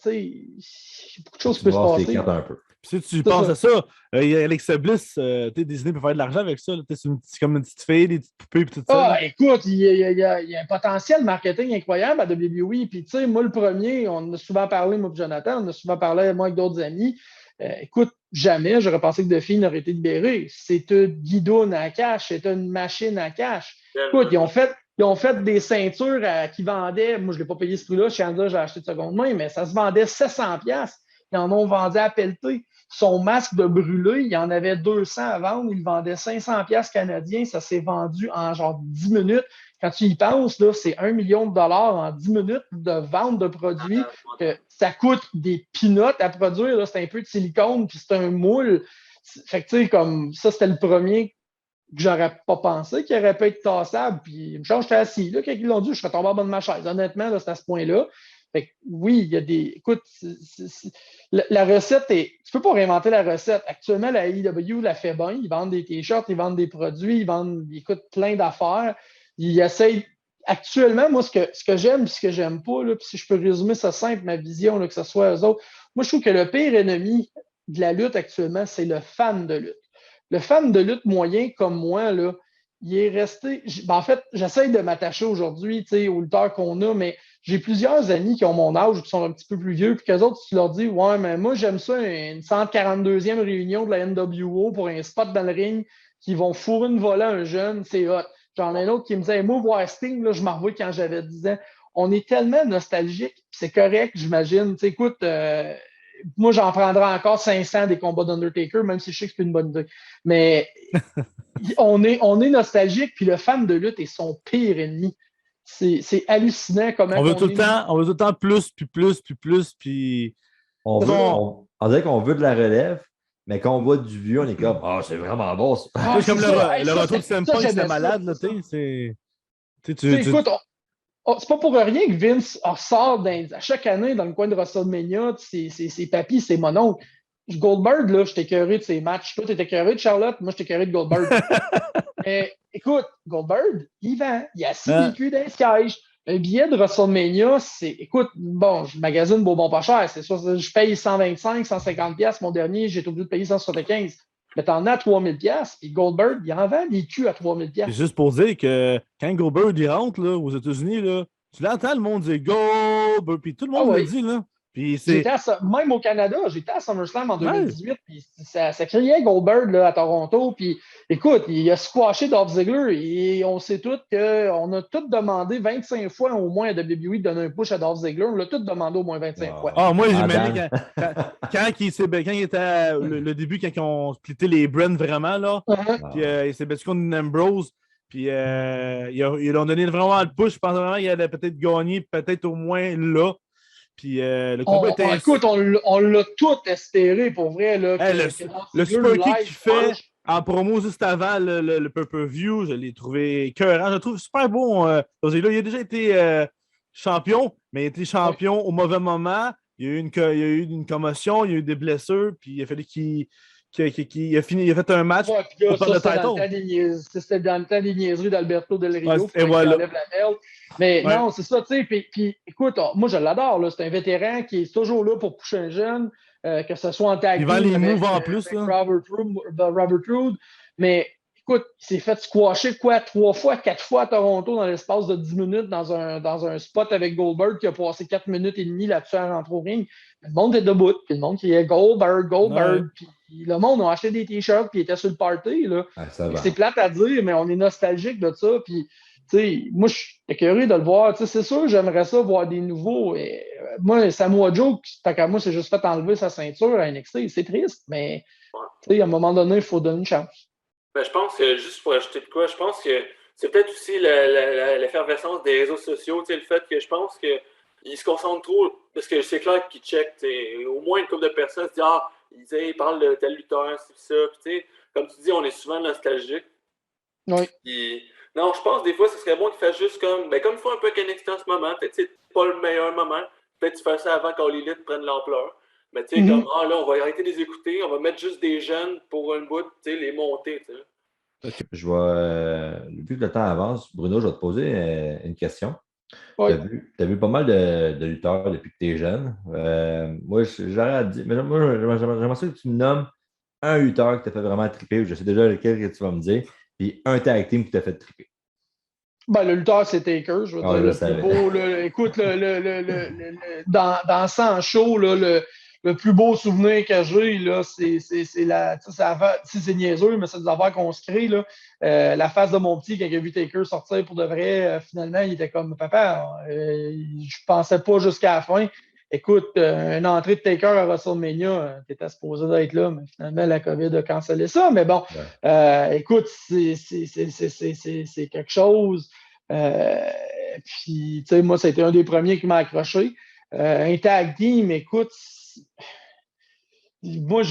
tu sais, beaucoup de choses Tu peuvent se brasses tes passer. cartes un peu. si tu penses à ça, Alexa Bliss, Disney peut faire de l'argent avec ça. C'est comme une petite fille, des petites poupées et tout ça. Ah, écoute, il y a un potentiel marketing incroyable à WWE. Puis, tu sais, moi, le premier, on en a souvent parlé, moi et Jonathan, on a souvent parlé, moi, avec d'autres amis. Écoute, jamais j'aurais pensé que Duffy n'aurait été libéré. C'est une guidoune à cash, c'est une machine à cash. Écoute, ils ont fait des ceintures qui vendaient, moi je ne l'ai pas payé ce prix-là, chez Anza, j'ai acheté de seconde main, mais ça se vendait 700$. Ils en ont vendu à pelleter. Son masque de brûlé, il y en avait 200 à vendre, il vendait 500$ canadiens, ça s'est vendu en genre 10 minutes. Quand tu y penses, là, c'est 1 million de dollars en 10 minutes de vente de produits. Ça coûte des peanuts à produire. Là, c'est un peu de silicone, puis c'est un moule. Fait que, tu sais, comme ça, c'était le premier que j'aurais pas pensé qu'il aurait pu être tassable. Puis, une chance, j'étais assis. Là, quand ils l'ont dit, je serais tombé en bas de ma chaise. Honnêtement, là, c'est à ce point-là. Fait que, oui, il y a des. Écoute, la recette est. Tu peux pas réinventer la recette. Actuellement, la AEW la fait bien. Ils vendent des t-shirts, ils vendent des produits, ils vendent, écoute, plein d'affaires. Ils essayent. Actuellement, moi, ce que j'aime et ce que j'aime pas, là, puis si je peux résumer ça simple, ma vision, là, que ce soit eux autres, moi, je trouve que le pire ennemi de la lutte actuellement, c'est le fan de lutte. Le fan de lutte moyen comme moi, là, il est resté. En fait, j'essaye de m'attacher aujourd'hui aux lutteurs qu'on a, mais j'ai plusieurs amis qui ont mon âge ou qui sont un petit peu plus vieux, puis qu'eux autres, tu leur dis ouais, mais moi, j'aime ça, une 142e réunion de la NWO pour un spot dans le ring qui vont fourrer une volée à un jeune, c'est hot. J'en ai un autre qui me disait moi, voir Sting, là, je m'en revois quand j'avais 10 ans. On est tellement nostalgique, c'est correct, j'imagine. Écoute, moi, j'en prendrais encore 500 des combats d'Undertaker, même si je sais que c'est une bonne idée. Mais on est nostalgique, puis le fan de lutte est son pire ennemi. C'est hallucinant comment on veut tout le temps plus, puis plus, puis plus, puis. On dirait qu'on veut de la relève, mais quand on voit du vieux, on est comme ah, c'est vraiment bon. Ça. C'est comme le retour de CM Punk, c'était malade, là, tu sais. Écoute, c'est pas pour rien que Vince ressort à chaque année dans le coin de WrestleMania, ses papis, c'est mon oncle. Goldberg, là, j'étais écœuré de ses matchs. Toi, t'étais écœuré de Charlotte, moi, j'étais écœuré de Goldberg. Mais écoute, Goldberg, il vend. Il a 6 véhicules dans Sky. Un billet de WrestleMania, écoute, bon, je magasine bon pas cher. C'est sûr, je paye 125, 150$. Mon dernier, j'ai été obligé de payer 175$. Mais t'en as à 3000$. Puis Goldberg, il en vend des culs à 3000$. C'est juste pour dire que quand Goldberg il rentre là, aux États-Unis, là, tu l'entends le monde dire Goldberg, puis tout le monde le dit. Là. Puis c'est. Même au Canada, j'étais à SummerSlam en 2018, puis ça criait Goldberg là, à Toronto. Puis écoute, il a squashé Dolph Ziggler et on sait tous qu'on a tous demandé 25 fois au moins à WWE de donner un push à Dolph Ziggler. On l'a tous demandé au moins 25 fois. Ah, moi, Ah, j'imagine quand il était le début, quand ils ont splitté les brands vraiment, là, puis il s'est battu contre Ambrose. Puis ils leur ont donné vraiment le push. Je pense vraiment qu'il allait peut-être gagner, peut-être au moins là. Puis le combat était. Écoute, on l'a tout espéré pour vrai. Là, le super kick qu'il fait en promo juste avant le pay-per-view, je l'ai trouvé écœurant. Je le trouve super bon. Il a déjà été champion, mais il a été champion au mauvais moment. Il y a eu une commotion, il y a eu des blessures, puis il a fallu qu'il a fait un match pour perdre le title. C'était dans le temps des niaiseries d'Alberto Del Rio qui enlève la belle. Mais non, c'est ça, tu sais. Puis écoute, moi je l'adore. C'est un vétéran qui est toujours là pour pousser un jeune, que ce soit en tag team. Il vend les moves en plus. Robert Roode. Mais écoute, il s'est fait squasher 3 fois, 4 fois à Toronto dans l'espace de 10 minutes dans un spot avec Goldberg qui a passé 4 minutes et demie là-dessus à rentrer au ring. Le monde est debout, puis le monde criait Goldberg. Puis le monde a acheté des t-shirts, puis était sur le party. Là. C'est plate à dire, mais on est nostalgique de ça. Puis, moi, je suis curieux de le voir. C'est sûr, j'aimerais ça voir des nouveaux. Et, moi, Samoa Joe, tant qu'à moi, c'est juste fait enlever sa ceinture à NXT. C'est triste, mais à un moment donné, il faut donner une chance. Ben, je pense que, juste pour ajouter de quoi, je pense que c'est peut-être aussi l'effervescence des réseaux sociaux, le fait que je pense qu'ils se concentrent trop, parce que c'est clair qu'ils checkent, au moins une couple de personnes se disent ils parlent de tel lutteur, c'est ça, puis comme tu dis, on est souvent nostalgique. Oui. Puis, non, je pense des fois, ce serait bon qu'ils fassent juste comme il faut un peu avec NXT en ce moment, peut-être c'est pas le meilleur moment, peut-être tu fais ça avant qu'All Elite prenne l'ampleur. Mais tu sais, comme, là, on va arrêter de les écouter, on va mettre juste des jeunes pour une bout, tu sais, les monter, tu sais. Je vais, vu que le temps avance, Bruno, je vais te poser une question. Oui. Tu as vu pas mal de lutteurs depuis que tu es jeune. Moi, j'aurais à dire, mais moi, j'aimerais ça que tu me nommes un lutteur qui t'a fait vraiment triper, ou je sais déjà lequel que tu vas me dire, puis un tag team qui t'a fait triper. Ben, le lutteur, c'est Taker, je veux dire, le plus beau. Écoute, dans 100 shows, le plus beau souvenir que j'ai, là, c'est niaiseux, mais c'est des affaires qu'on se crée. Là. La face de mon petit, quand il a vu Taker sortir pour de vrai, finalement, il était comme papa. Je pensais pas jusqu'à la fin. Écoute, une entrée de Taker à WrestleMania, tu étais supposé d'être là, mais finalement, la COVID a cancellé ça. Mais bon, écoute, c'est quelque chose. Puis, tu sais, moi, ça a été un des premiers qui m'a accroché. Un tag team, écoute, moi,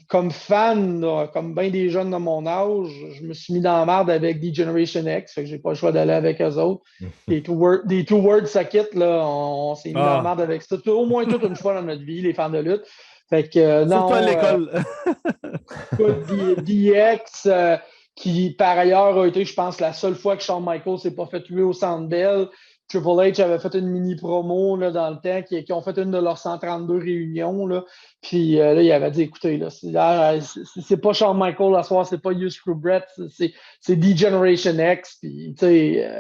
comme fan, là, comme bien des jeunes de mon âge, je me suis mis dans la merde avec D-Generation X, fait que j'ai pas le choix d'aller avec eux autres. Des Two Words Socket, là, on s'est mis dans la merde avec ça. Au moins toute une fois dans notre vie, les fans de lutte. Fait que, non. Surtout à l'école. DX, qui par ailleurs a été, je pense, la seule fois que Shawn Michaels s'est pas fait tuer au Centre Bell. Triple H avait fait une mini promo là, dans le temps, qui ont fait une de leurs 132 réunions. Là. Puis là, il avait dit écoutez, là, c'est pas Shawn Michaels à soir, c'est pas You Screw Brett, c'est D-Generation X. Puis,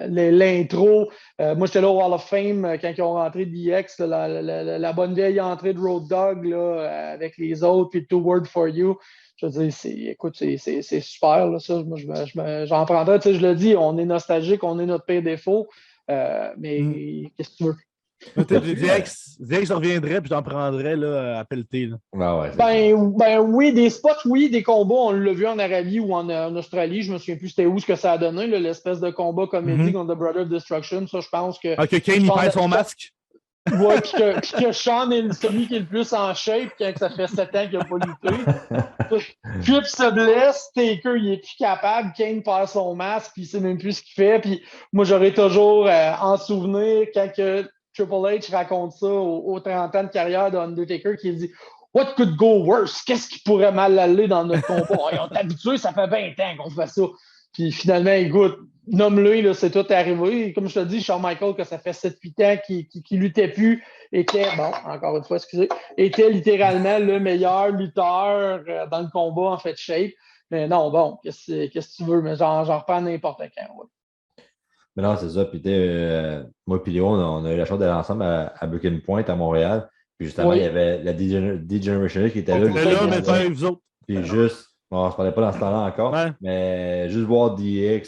l'intro, moi j'étais là au Hall of Fame quand ils ont rentré DX, la bonne vieille entrée de Road Dogg là, avec les autres, puis Two Word for You. Je veux dire, c'est super. Là, ça, moi, j'en prendrais. Tu sais, je le dis, on est nostalgique, on est notre pire défaut. Mais qu'est-ce que tu veux? DX reviendrait, puis j'en prendrais là, à pelleter. Là. Ben oui, des spots, oui, des combats, on l'a vu en Arabie ou en Australie. Je me souviens plus c'était où ce que ça a donné, là, l'espèce de combat comédie contre The Brother of Destruction. Ça, je pense que. Que Kane, il perd son masque. Ouais, puis que Sean est celui qui est le plus en shape quand ça fait 7 ans qu'il n'a pas lutté. Puis se blesse, Taker, il est plus capable, Kane perd son masque, puis il sait même plus ce qu'il fait. Puis moi, j'aurais toujours en souvenir quand que Triple H raconte ça aux 30 ans de carrière d'Undertaker, qui dit « What could go worse? Qu'est-ce qui pourrait mal aller dans notre combat? Ils ont habitué, ça fait 20 ans qu'on fait ça. » Puis finalement, écoute, nomme-le, c'est tout arrivé. Comme je te dis, Shawn Michaels, que ça fait 7-8 ans qu'il luttait plus, était littéralement le meilleur lutteur dans le combat, en fait, shape. Mais non, bon, qu'est-ce que tu veux? Mais j'en reprends n'importe quand. Ouais. Mais non, c'est ça. Puis, moi et Léo, on a eu la chance d'aller ensemble à Breaking Point à Montréal. Puis, justement, il y Oui. avait la D-Generation qui était On là. était Juste là, mais avant. pas avec vous autres. Puis, juste, bon, on ne se parlait pas dans ce temps-là encore, Ouais. mais juste voir DX,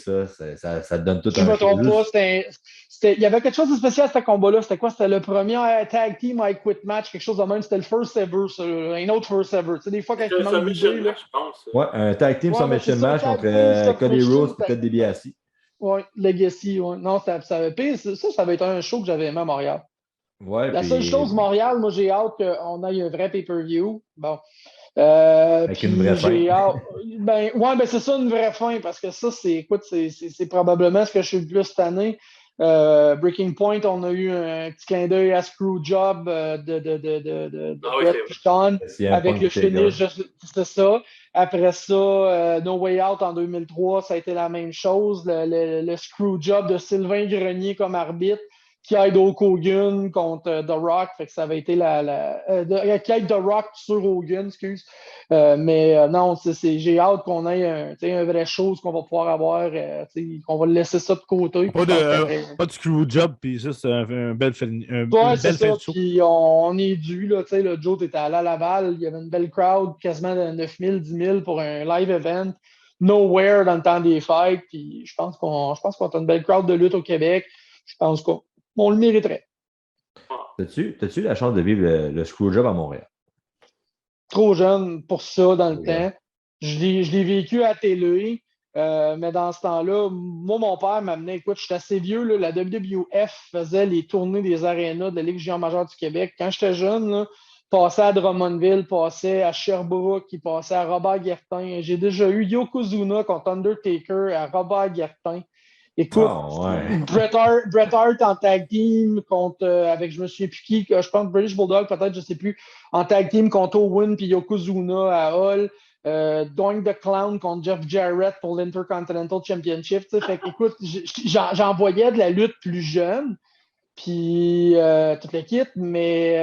ça te donne tout Si je un me show. trompe pas, Juste, il y avait quelque chose de spécial à ce combat-là. C'était quoi? C'était le premier tag team I Quit match, quelque chose de même. C'était le first ever, ça, un autre first ever. Tu sais, des fois, quand C'était il un manque submission d'idées, là. match, je pense. ouais, un tag team Ouais, mais c'est submission ça, match tag contre team Cody submission. Rhodes et Cody DiBiase. Ouais, Legacy, ouais. Non, pire, ça avait été un show que j'avais aimé à Montréal. Ouais, La seule chose, puis Montréal, moi, j'ai hâte qu'on aille un vrai pay-per-view. Bon. avec une vraie Puis fin. j'ai hâte. Ben c'est ça une vraie fin, parce que ça, écoute, c'est probablement ce que je suis le plus cette année. Breaking Point, on a eu un petit clin d'œil à Screwjob de Ah oui, Bret c'est vrai. Sean CM avec Punk le Taker. finish, c'est ça. Après ça, No Way Out en 2003, ça a été la même chose. Le Screwjob de Sylvain Grenier comme arbitre qui aide Hulk Hogan contre The Rock. Fait que ça avait été qui aide The Rock sur Hogan, excuse. Non, j'ai hâte qu'on ait un vrai chose qu'on va pouvoir avoir, qu'on va laisser ça de côté. Pas Je pense pas de screw job, puis ça, c'est ouais, une c'est belle fin ça. de show. Puis on est dû, là, le Joe, t'étais allé à Laval, il y avait une belle crowd, quasiment de 9 000, 10 000 pour un live event. Nowhere dans le temps des fêtes. Puis je pense qu'on a une belle crowd de lutte au Québec. Je pense qu'on le mériterait. T'as-tu eu la chance de vivre le Screwjob à Montréal? Trop jeune pour ça dans le Trop jeune. temps. Je l'ai vécu à télé, mais dans ce temps-là, moi, mon père m'amenait, écoute, je suis assez vieux, là, la WWF faisait les tournées des arénas de la Ligue junior majeure du Québec. Quand j'étais jeune, là, passais à Drummondville, passais à Sherbrooke, il passait à Robert Guertin. J'ai déjà eu Yokozuna contre Undertaker à Robert Guertin. Écoute, Ah, ouais. Bret Hart en tag team contre, avec je me souviens plus qui, je pense British Bulldog, peut-être, je sais plus, en tag team contre Owen puis Yokozuna à Hall. Doink the Clown contre Jeff Jarrett pour l'Intercontinental Championship. Fait que, écoute, j'en voyais de la lutte plus jeune, puis toute l'équipe, mais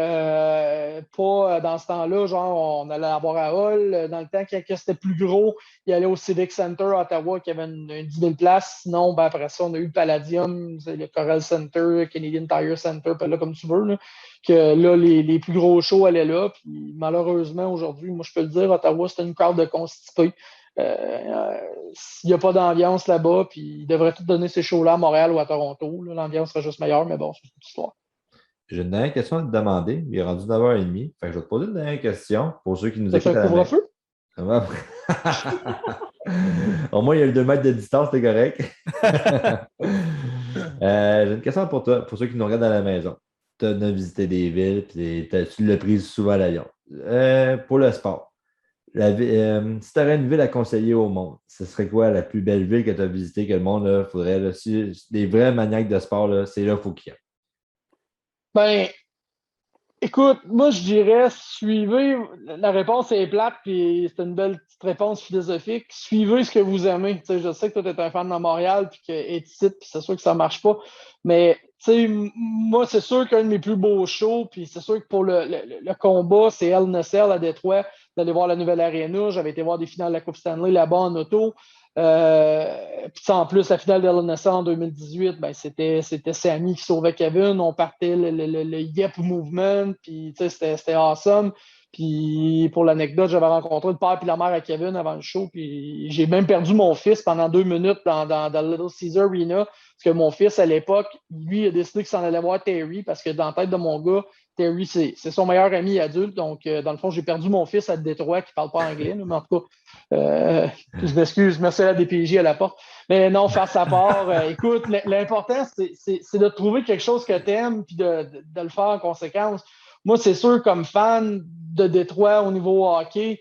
pas dans ce temps-là. Genre, on allait avoir à Hall. Dans le temps, quand c'était plus gros, il allait au Civic Center à Ottawa, qui avait une 10 000 places. Sinon, ben, après ça, on a eu le Palladium, le Coral Center, Canadian Tire Center, là, comme tu veux. Là, que là, les plus gros shows allaient là. Puis malheureusement, aujourd'hui, moi, je peux le dire, Ottawa, c'était une crowd de constipés. S'il n'y a pas d'ambiance là-bas, puis ils devraient tout donner ces shows-là à Montréal ou à Toronto. L'ambiance serait juste meilleure, mais bon, c'est une autre histoire. J'ai une dernière question à te demander. Il est rendu 9h30. Fait que je vais te poser une dernière question pour ceux qui nous Ça fait écoutent un à la maison. couvre-feu? Au moins, il y a eu 2 mètres de distance, c'est correct. J'ai une question pour toi, pour ceux qui nous regardent à la maison. Tu as visité des villes, puis tu l'as pris souvent à l'avion. Pour le sport, si tu aurais une ville à conseiller au monde, ce serait quoi la plus belle ville que tu as visitée, que le monde, là, faudrait, là, si des vrais maniaques de sport, là, c'est là qu'il faut qu'il y ait. Ben, écoute, moi, je dirais, suivez, la réponse est plate, puis c'est une belle petite réponse philosophique. Suivez ce que vous aimez. Tu sais, je sais que toi, tu es un fan de Montréal, puis que est ici, puis c'est sûr que ça marche pas. Mais, tu sais, moi, c'est sûr qu'un de mes plus beaux shows, puis c'est sûr que pour le combat, c'est Hell in a Cell à Détroit, d'aller voir la nouvelle Arena. J'avais été voir des finales de la Coupe Stanley là-bas en auto. Puis en plus, la finale de en 2018, ben, c'était Sammy qui sauvait Kevin. On partait le Yep Movement, puis c'était awesome. Puis pour l'anecdote, j'avais rencontré le père et la mère à Kevin avant le show, puis j'ai même perdu mon fils pendant 2 minutes dans le Little Caesar Arena, parce que mon fils, à l'époque, lui, a décidé qu'il s'en allait voir Terry, parce que dans la tête de mon gars, Terry, c'est son meilleur ami adulte. Donc, dans le fond, j'ai perdu mon fils à Détroit qui ne parle pas anglais, là, mais en tout cas, je m'excuse, merci à la DPJ à la porte. Mais non, face à part, écoute, l'important, c'est de trouver quelque chose que tu aimes puis de le faire en conséquence. Moi, c'est sûr, comme fan de Détroit au niveau hockey,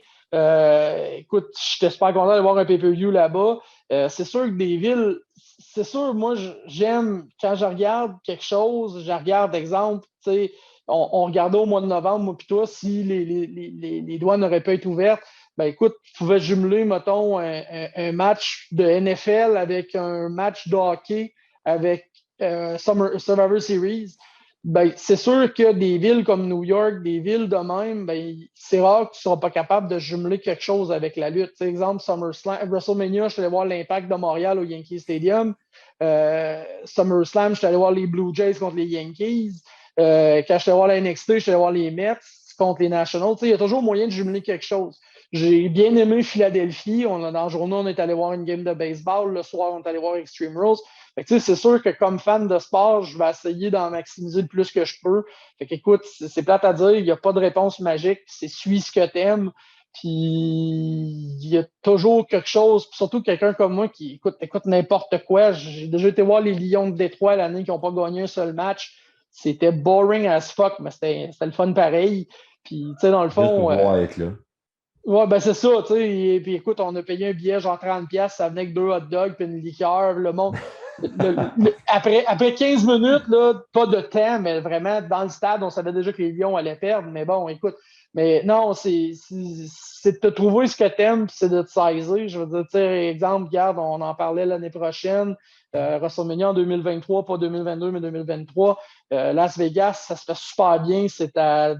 écoute, j'étais super content de voir un pay-per-view là-bas. C'est sûr que des villes, c'est sûr, moi, j'aime, quand je regarde quelque chose, je regarde, exemple, tu sais, on regardait au mois de novembre, moi puis toi, si les douanes n'auraient pas été ouvertes, ben écoute, tu pouvais jumeler, mettons, un match de NFL avec un match de hockey avec Survivor Series. Ben, c'est sûr que des villes comme New York, des villes de même, ben, c'est rare que tu ne seras pas capable de jumeler quelque chose avec la lutte. T'sais, exemple, SummerSlam, WrestleMania, je suis allé voir l'Impact de Montréal au Yankee Stadium. SummerSlam, j'étais allé voir les Blue Jays contre les Yankees. Quand j'étais allé voir la NXT, j'étais allé voir les Mets contre les Nationals. Il y a toujours moyen de jumeler quelque chose. J'ai bien aimé Philadelphie. Dans le journée, on est allé voir une game de baseball. Le soir, on est allé voir Extreme Rules. C'est sûr que comme fan de sport, je vais essayer d'en maximiser le plus que je peux. Écoute, c'est plate à dire, il n'y a pas de réponse magique. C'est suis ce que t'aimes. Puis il y a toujours quelque chose, surtout quelqu'un comme moi qui écoute n'importe quoi. J'ai déjà été voir les Lions de Détroit l'année qui n'ont pas gagné un seul match. C'était boring as fuck, mais c'était le fun pareil. Puis, tu sais, dans le fond. Juste pour être là. Ouais, ben c'est ça, tu sais. Puis écoute, on a payé un billet genre 30$, ça venait avec 2 hot dogs puis une liqueur. Le monde. Après 15 minutes, là, pas de temps, mais vraiment, dans le stade, on savait déjà que les Lions allaient perdre. Mais bon, écoute. Mais non, c'est de te trouver ce que t'aimes, puis c'est de te saisir. Je veux dire, tu sais, exemple, regarde, on en parlait l'année prochaine. WrestleMania en 2023, pas 2022, mais 2023. Las Vegas, ça se fait super bien. C'était à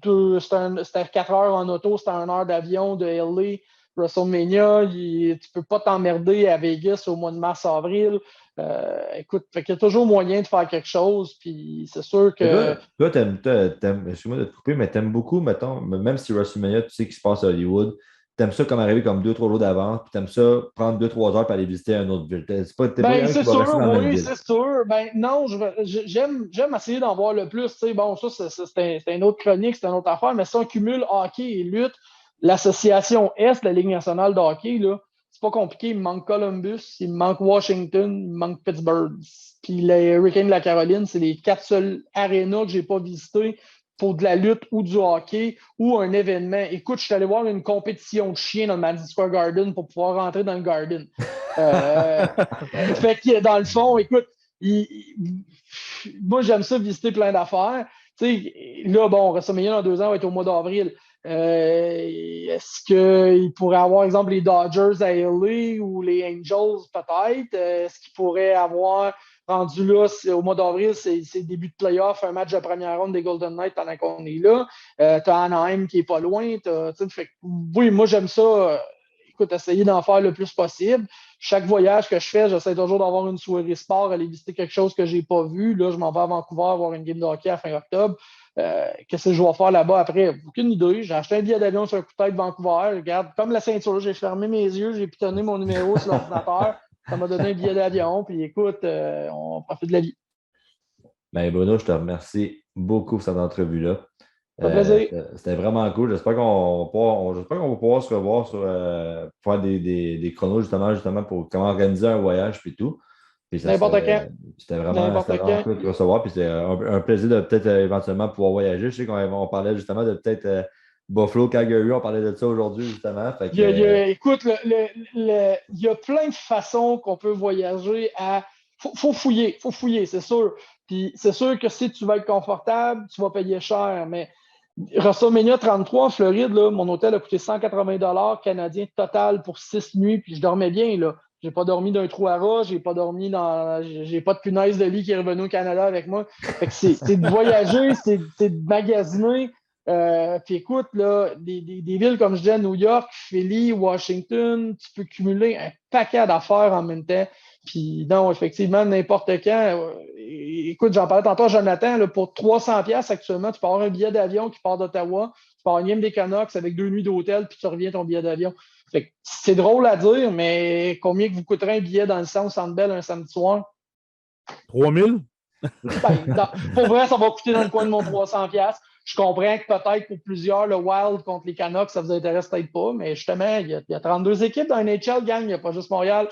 4 heures en auto, c'était 1 heure d'avion de LA. WrestleMania, tu peux pas t'emmerder à Vegas au mois de mars-avril. Écoute, fait qu'il y a toujours moyen de faire quelque chose, puis c'est sûr que. Toi, excuse-moi de te couper, mais t'aimes beaucoup, mettons, même si WrestleMania, tu sais qu'il se passe à Hollywood, t'aimes ça comme arriver comme 2-3 jours d'avance, puis t'aimes ça prendre 2-3 heures pour aller visiter un autre ville. T'es pas C'est sûr, oui, c'est sûr. Ben non, j'aime essayer d'en voir le plus. Tu sais, bon, ça, c'est une autre chronique, c'est une autre affaire, mais si on cumule hockey et lutte, l'association Est, la Ligue nationale de hockey, là, c'est pas compliqué. Il me manque Columbus, il me manque Washington, il me manque Pittsburgh. Puis les Hurricanes de la Caroline, c'est les 4 seuls arénas que j'ai pas visités pour de la lutte ou du hockey ou un événement. Écoute, je suis allé voir une compétition de chiens dans le Madison Square Garden pour pouvoir rentrer dans le Garden. Fait que dans le fond, écoute, moi j'aime ça visiter plein d'affaires. Tu sais, là, bon, WrestleMania dans 2 ans va être au mois d'avril. Est-ce qu'il pourrait avoir, exemple, les Dodgers à LA ou les Angels, peut-être? Est-ce qu'il pourrait avoir rendu là, au mois d'avril, c'est début de playoff, un match de première ronde des Golden Knights pendant qu'on est là. T'as Anaheim qui est pas loin. Oui, moi j'aime ça. Écoute, essayer d'en faire le plus possible. Chaque voyage que je fais, j'essaie toujours d'avoir une soirée sport, aller visiter quelque chose que j'ai pas vu. Là, je m'en vais à Vancouver voir une game de hockey à fin octobre. Qu'est-ce que je vais faire là-bas après? Aucune idée. J'ai acheté un billet d'avion sur un coup de tête de Vancouver. Regarde, comme la ceinture, j'ai fermé mes yeux, j'ai pitonné mon numéro sur l'ordinateur. Ça m'a donné un billet d'avion. Puis écoute, on profite de la vie. Ben Bruno, je te remercie beaucoup pour cette entrevue-là. Ça fait plaisir. C'était vraiment cool. J'espère qu'on va pouvoir se revoir sur faire des chronos justement pour comment organiser un voyage puis tout. N'importe quand. C'était vraiment cool de te recevoir. Puis c'était un plaisir de peut-être éventuellement pouvoir voyager. Je sais qu'on parlait justement de peut-être Buffalo, Calgary, on parlait de ça aujourd'hui justement. Fait que, écoute, il y a plein de façons qu'on peut voyager à. Faut fouiller, c'est sûr. Puis c'est sûr que si tu vas être confortable, tu vas payer cher. Mais WrestleMania 33 en Floride, là, mon hôtel a coûté 180$ canadiens total pour 6 nuits, puis je dormais bien, là. J'ai pas dormi d'un trou à rat, j'ai pas de punaise de lit qui est revenu au Canada avec moi. Fait que c'est de voyager, c'est de magasiner. Puis écoute, là, des villes comme je disais, New York, Philly, Washington, tu peux cumuler un paquet d'affaires en même temps. Puis non, effectivement, n'importe quand. Écoute, j'en parlais tantôt à Jonathan, là, pour 300$ actuellement, tu peux avoir un billet d'avion qui part d'Ottawa, tu peux avoir une game des Canucks avec 2 nuits d'hôtel, puis tu reviens ton billet d'avion. C'est drôle à dire, mais combien que vous coûterait un billet dans le centre Centre Bell un samedi soir? 3000? Pour vrai, ça va coûter dans le coin de mon 300$. Je comprends que peut-être pour plusieurs, le Wild contre les Canucks, ça vous intéresse peut-être pas, mais justement, il y a 32 équipes dans NHL, gang, il n'y a pas juste Montréal.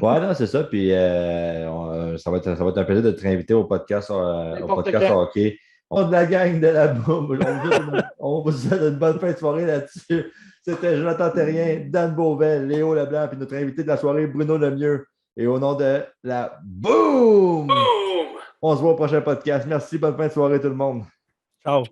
Ouais, non, c'est ça. Puis ça va être un plaisir de te réinviter au podcast hockey. On est de la gang de la boum. On vous souhaite une bonne fin de soirée là-dessus. C'était Jonathan Terrien, Dan Beauvais, Léo Leblanc, puis notre invité de la soirée, Bruno Lemieux. Et au nom de la boum! On se voit au prochain podcast. Merci, bonne fin de soirée tout le monde. Ciao.